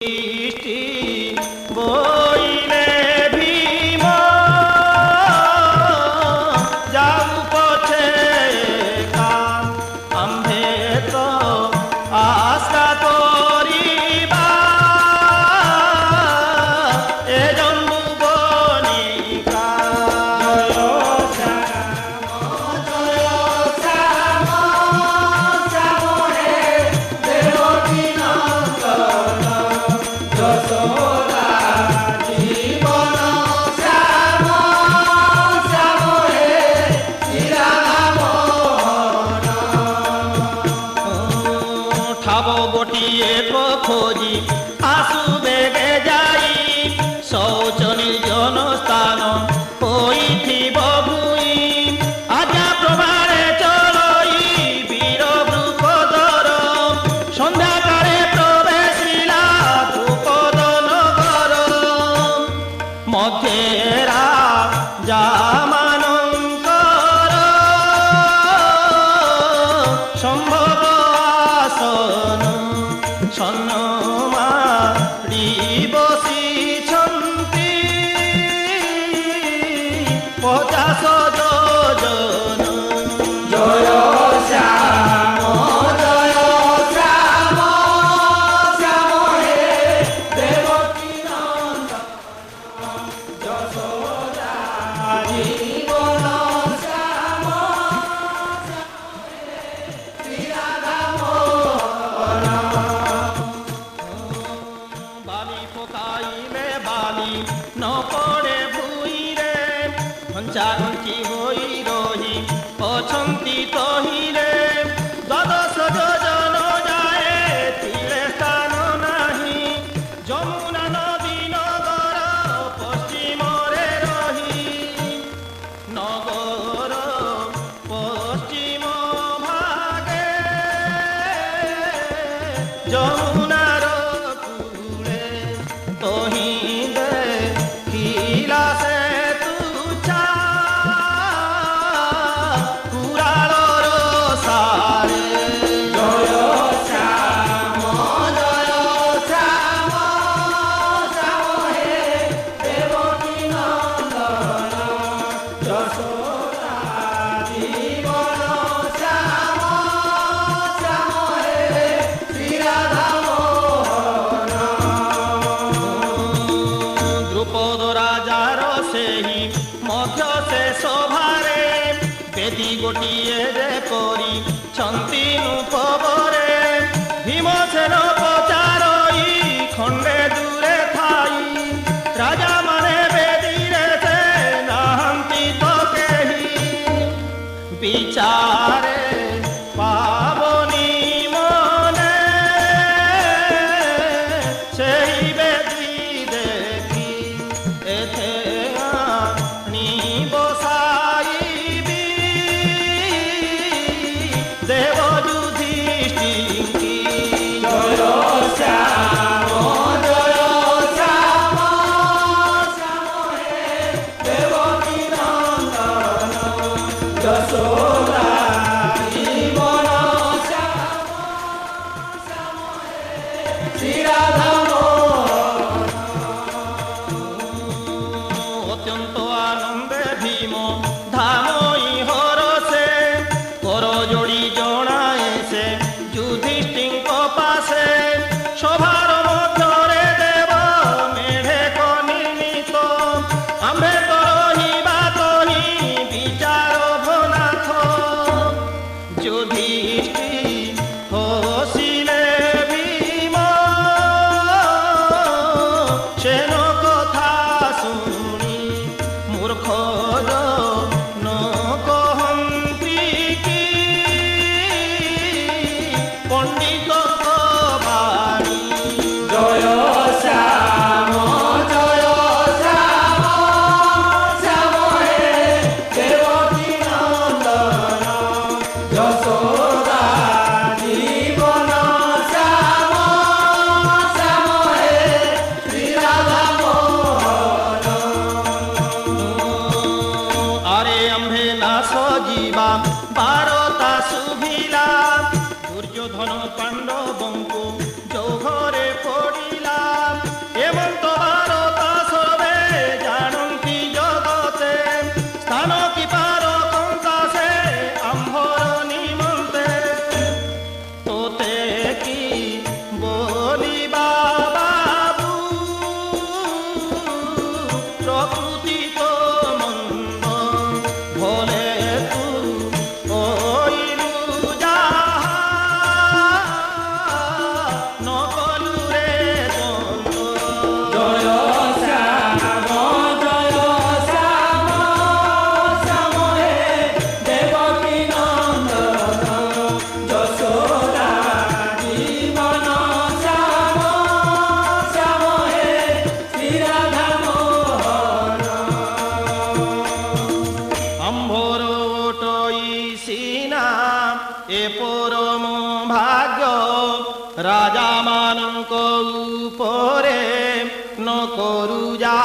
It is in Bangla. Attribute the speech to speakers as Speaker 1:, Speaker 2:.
Speaker 1: বৃষ্টি বইলে ভীম যাও পছে কান আম্ভে তো আশা করিবা এ জম্বু বনিকা গোটিয়ে খোঁজি আসু বেগে যাই শৌচনী জনস্থান হইথিব ভুই আজা প্রভারে চলই বীর দ্রুপদর সন্ধ্যাকারে প্রবেশিলা দ্রুপদ নগর মধ্যে রাজামানঙ্কর সম্ভব আসন সন্নমারি বসিছন্তি 50 যোজন জয় শ্যাম জয় শ্যাম শ্যাম হে দেবকী নন্দন যশোদা জীবন শ্যাম শ্রীরাধা ন পড়ে ভুইরে ঘঞ্চাঘঞ্চি হই রহি অছন্তি তহিরে দ্বাদশ যোজন যায় তীরে স্থান নাহি যমুনা নদী নগর পশ্চিমরে রহি নগর পশ্চিম ভাগে যমুনার কূলে তহি দ্রুপদ রাজার সেই মধ্য সে সভারে বেদি গোটিয়ে যে করি ছন্তিনু পবরে ভীমসেন পচারই খণ্ডে দূরে থাই রাজা মানে বেদিরে সে নাহান্তি তো কেহি বিচারে পাবনি মনে সেই বেদি দেখি এথে আনি বসাইবি করু যা